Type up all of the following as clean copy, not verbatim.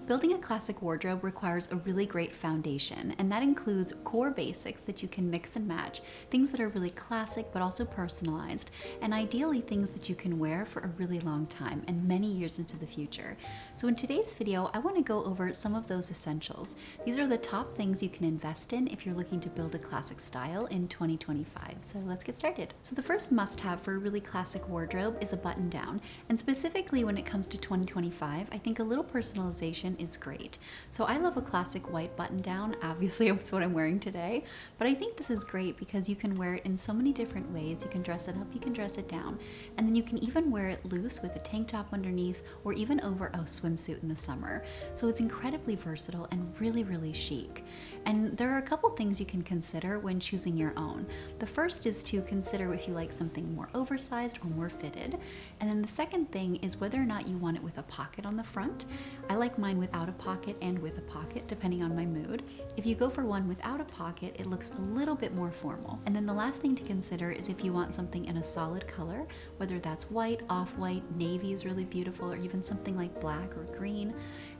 Building a classic wardrobe requires a really great foundation, and that includes core basics that you can mix and match, things that are really classic but also personalized, and ideally things that you can wear for a really long time and many years into the future. So in today's video, I want to go over some of those essentials. These are the top things you can invest in if you're looking to build a classic style in 2025. So let's get started. So the first must-have for a really classic wardrobe is a button down, and specifically when it comes to 2025, I think a little personalization is great. So I love a classic white button down. Obviously it's what I'm wearing today, but I think this is great because you can wear it in so many different ways. You can dress it up, you can dress it down, and then you can even wear it loose with a tank top underneath or even over a swimsuit in the summer. So it's incredibly versatile and really, really chic. And there are a couple things you can consider when choosing your own. The first is to consider if you like something more oversized or more fitted. And then the second thing is whether or not you want it with a pocket on the front. I like mine without a pocket and with a pocket, depending on my mood. If you go for one without a pocket, it looks a little bit more formal. And then the last thing to consider is if you want something in a solid color, whether that's white, off-white, navy is really beautiful, or even something like black or green.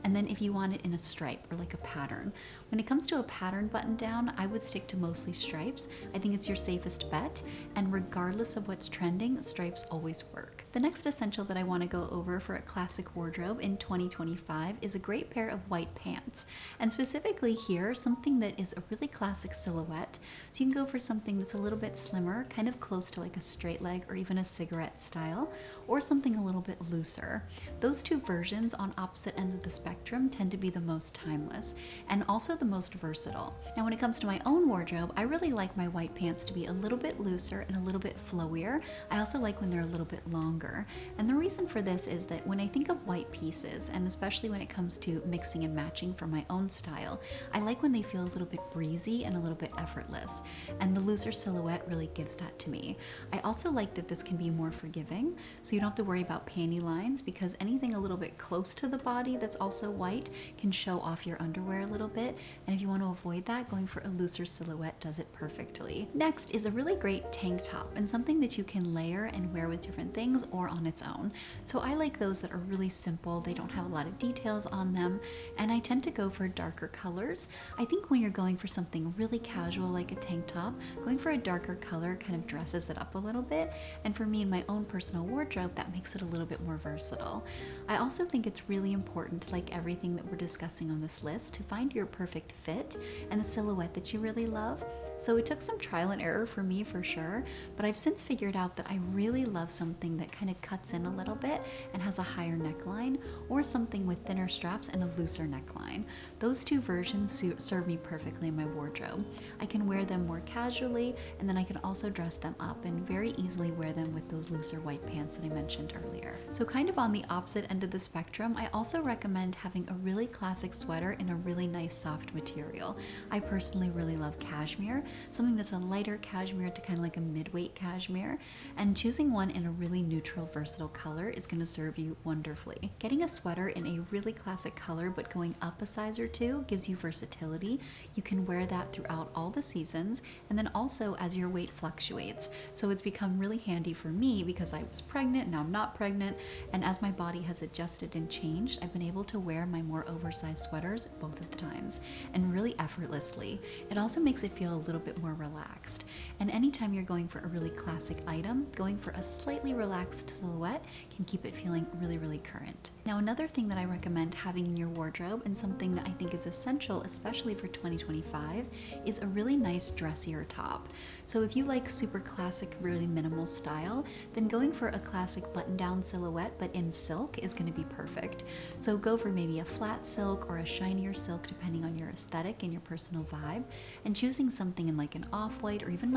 And then if you want it in a stripe or like a pattern. When it comes to a pattern button down, I would stick to mostly stripes. I think it's your safest bet, and regardless of what's trending, stripes always work. The next essential that I want to go over for a classic wardrobe in 2025 is a great pair of white pants. And specifically here, something that is a really classic silhouette. So you can go for something that's a little bit slimmer, kind of close to like a straight leg or even a cigarette style, or something a little bit looser. Those two versions on opposite ends of the spectrum tend to be the most timeless and also the most versatile. Now when it comes to my own wardrobe, I really like my white pants to be a little bit looser and a little bit flowier. I also like when they're a little bit longer. And the reason for this is that when I think of white pieces, and especially when it comes to mixing and matching for my own style, I like when they feel a little bit breezy and a little bit effortless. And the looser silhouette really gives that to me. I also like that this can be more forgiving, so you don't have to worry about panty lines, because anything a little bit close to the body that's also white can show off your underwear a little bit. And if you want to avoid that, going for a looser silhouette does it perfectly. Next is a really great tank top, and something that you can layer and wear with different things or on its own. So I like those that are really simple, they don't have a lot of details on them, and I tend to go for darker colors. I think when you're going for something really casual like a tank top, going for a darker color kind of dresses it up a little bit, and for me in my own personal wardrobe, that makes it a little bit more versatile. I also think it's really important, like everything that we're discussing on this list, to find your perfect fit and the silhouette that you really love. So it took some trial and error for me for sure, but I've since figured out that I really love something that kind of cuts in a little bit and has a higher neckline, or something with thinner straps and a looser neckline. Those two versions serve me perfectly in my wardrobe. I can wear them more casually, and then I can also dress them up and very easily wear them with those looser white pants that I mentioned earlier. So kind of on the opposite end of the spectrum, I also recommend having a really classic sweater in a really nice soft material. I personally really love cashmere, something that's a lighter cashmere to kind of like a mid-weight cashmere, and choosing one in a really neutral, versatile color is going to serve you wonderfully. Getting a sweater in a really classic color but going up a size or two gives you versatility. You can wear that throughout all the seasons, and then also as your weight fluctuates. So it's become really handy for me because I was pregnant, now I'm not pregnant, and as my body has adjusted and changed, I've been able to wear my more oversized sweaters both of the times, and really effortlessly. It also makes it feel a little bit more relaxed. And anytime you're going for a really classic item, going for a slightly relaxed silhouette can keep it feeling really, really current. Now another thing that I recommend having in your wardrobe, and something that I think is essential especially for 2025, is a really nice dressier top. So if you like super classic, really minimal style, then going for a classic button-down silhouette but in silk is going to be perfect. So go for maybe a flat silk or a shinier silk depending on your aesthetic and your personal vibe, and choosing something in like an off-white or even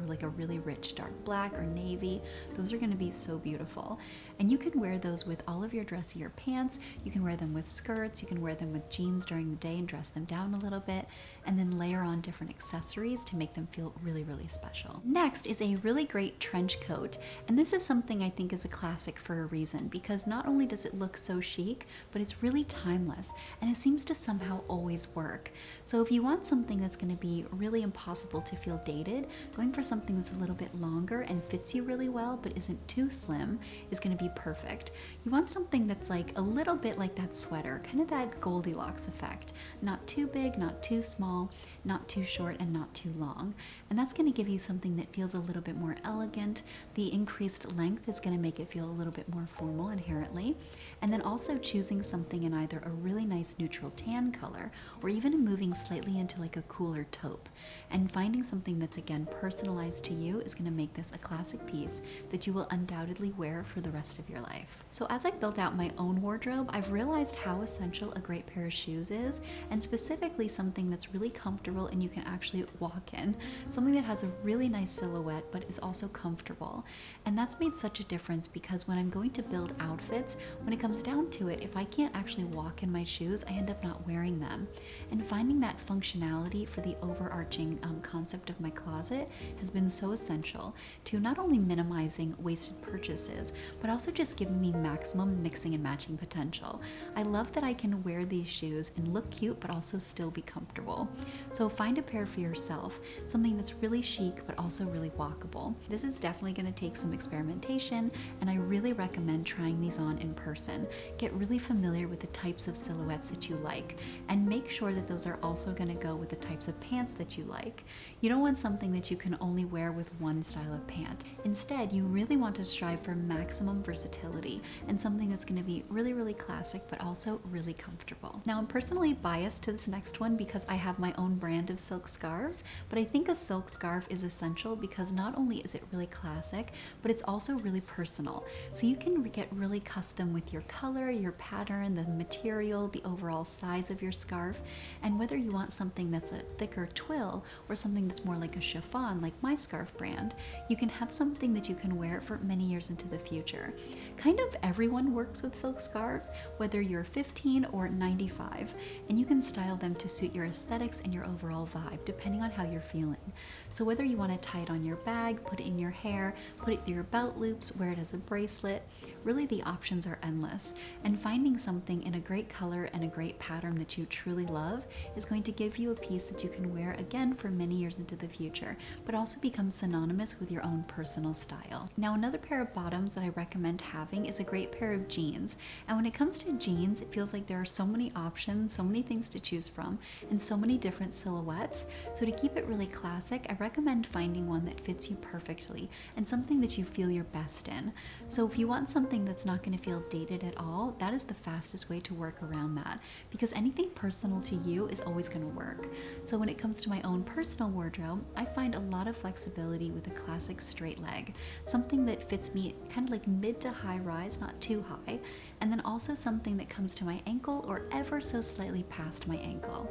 like a really rich dark black or navy. Those are going to be so beautiful. And you can wear those with all of your dressier pants, you can wear them with skirts, you can wear them with jeans during the day and dress them down a little bit, and then layer on different accessories to make them feel really, really special. Next is a really great trench coat, and this is something I think is a classic for a reason, because not only does it look so chic, but it's really timeless, and it seems to somehow always work. So if you want something that's going to be really impossible to feel dated, going for something that's a little bit longer and fits you really well but isn't too slim is going to be perfect. You want something that's like a little bit like that sweater, kind of that Goldilocks effect. Not too big, not too small, not too short, and not too long. And that's going to give you something that feels a little bit more elegant. The increased length is going to make it feel a little bit more formal inherently. And then also choosing something in either a really nice neutral tan color or even moving slightly into like a cooler taupe. And finding something that's again personalized to you is going to make this a classic piece that you will undoubtedly wear for the rest of your life. So as I've built out my own wardrobe, I've realized how essential a great pair of shoes is, and specifically something that's really comfortable and you can actually walk in. Something that has a really nice silhouette but is also comfortable. And that's made such a difference because when I'm going to build outfits, when it comes down to it, if I can't actually walk in my shoes, I end up not wearing them. And finding that functionality for the overarching concept of my closet has been so essential to not only minimizing wasted purchases, but also just giving me maximum mixing and matching potential. I love that I can wear these shoes and look cute, but also still be comfortable. So find a pair for yourself, something that's really chic, but also really walkable. This is definitely going to take some experimentation, and I really recommend trying these on in person. Get really familiar with the types of silhouettes that you like, and make sure that those are also going to go with the types of pants that you like. You don't want something that you can only wear with one style of pant. Instead, you really want to strive for maximum versatility and something that's going to be really, really classic, but also really comfortable. Now, I'm personally biased to this next one because I have my own brand of silk scarves, but I think a silk scarf is essential because not only is it really classic, but it's also really personal. So you can get really custom with your color, your pattern, the material, the overall size of your scarf, and whether you want something that's a thicker twill or something that's more like a chiffon, like my scarf brand, you can have something that you can wear for many years into the future. Kind of everyone works with silk scarves, whether you're 15 or 95, and you can style them to suit your aesthetics and your overall vibe, depending on how you're feeling. So whether you want to tie it on your bag, put it in your hair, put it through your belt loops, wear it as a bracelet, really the options are endless. And finding something in a great color and a great pattern that you truly love is going to give you a piece that you can wear again for many years into the future, but also become synonymous with your own personal style. Now, another pair of bottoms that I recommend having is a great pair of jeans. And when it comes to jeans, it feels like there are so many options, so many things to choose from, and so many different silhouettes. So to keep it really classic, I recommend finding one that fits you perfectly and something that you feel your best in. So if you want something that's not going to feel dated at all, that is the fastest way to work around that, because anything personal to you is always going to work. So when it comes to my own personal wardrobe, I find a lot of flexibility with a classic straight leg, something that fits me kind of like mid to high rise, not too high, and then also something that comes to my ankle or ever so slightly past my ankle.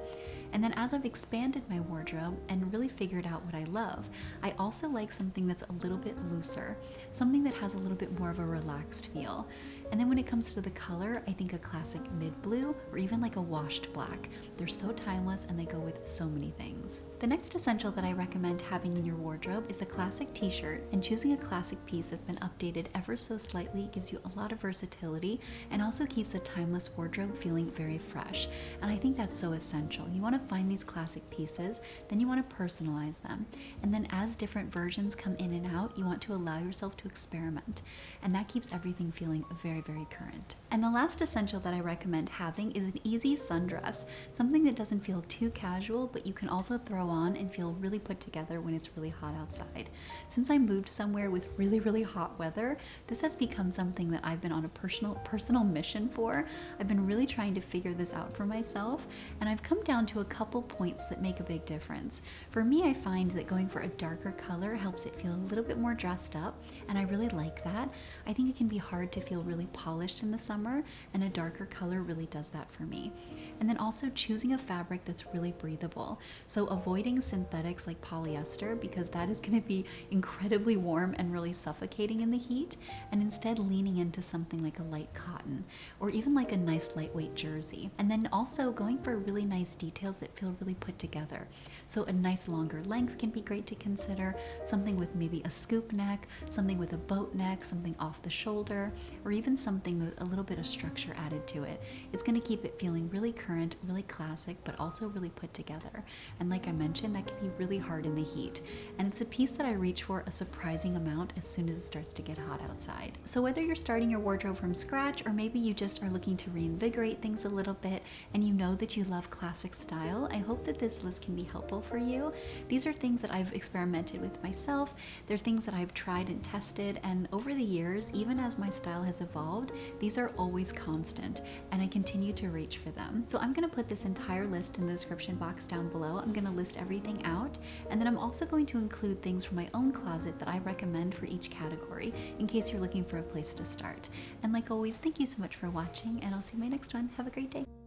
And then as I've expanded my wardrobe and really figured out what I love, I also like something that's a little bit looser, something that has a little bit more of a relaxed feel. And then when it comes to the color, I think a classic mid-blue or even like a washed black. They're so timeless and they go with so many things. The next essential that I recommend having in your wardrobe is a classic t-shirt, and choosing a classic piece that's been updated ever so slightly gives you a lot of versatility and also keeps a timeless wardrobe feeling very fresh. And I think that's so essential. You want to find these classic pieces, then you want to personalize them. And then as different versions come in and out, you want to allow yourself to experiment. And that keeps everything feeling very, very current. And the last essential that I recommend having is an easy sundress, something that doesn't feel too casual, but you can also throw on and feel really put together when it's really hot outside. Since I moved somewhere with really, really hot weather, this has become something that I've been on a personal mission for. I've been really trying to figure this out for myself, and I've come down to a couple points that make a big difference. For me, I find that going for a darker color helps it feel a little bit more dressed up, and I really like that. I think it can be hard to feel really polished in the summer, and a darker color really does that for me. And then also choosing a fabric that's really breathable. So avoiding synthetics like polyester, because that is going to be incredibly warm and really suffocating in the heat, and instead leaning into something like a light cotton or even like a nice lightweight jersey. And then also going for really nice details that feel really put together. So a nice longer length can be great to consider, something with maybe a scoop neck, something with a boat neck, something off the shoulder, or even something with a little bit of structure added to it. It's going to keep it feeling really current, really classic, but also really put together. And like I mentioned, that can be really hard in the heat. And it's a piece that I reach for a surprising amount as soon as it starts to get hot outside. So whether you're starting your wardrobe from scratch, or maybe you just are looking to reinvigorate things a little bit, and you know that you love classic style, I hope that this list can be helpful for you. These are things that I've experimented with myself. They're things that I've tried and tested, and over the years, even as my style has evolved, these are always constant, and I continue to reach for them. So I'm going to put this entire list in the description box down below. I'm going to list everything out, and then I'm also going to include things from my own closet that I recommend for each category in case you're looking for a place to start. And like always, thank you so much for watching, and I'll see you in my next one. Have a great day.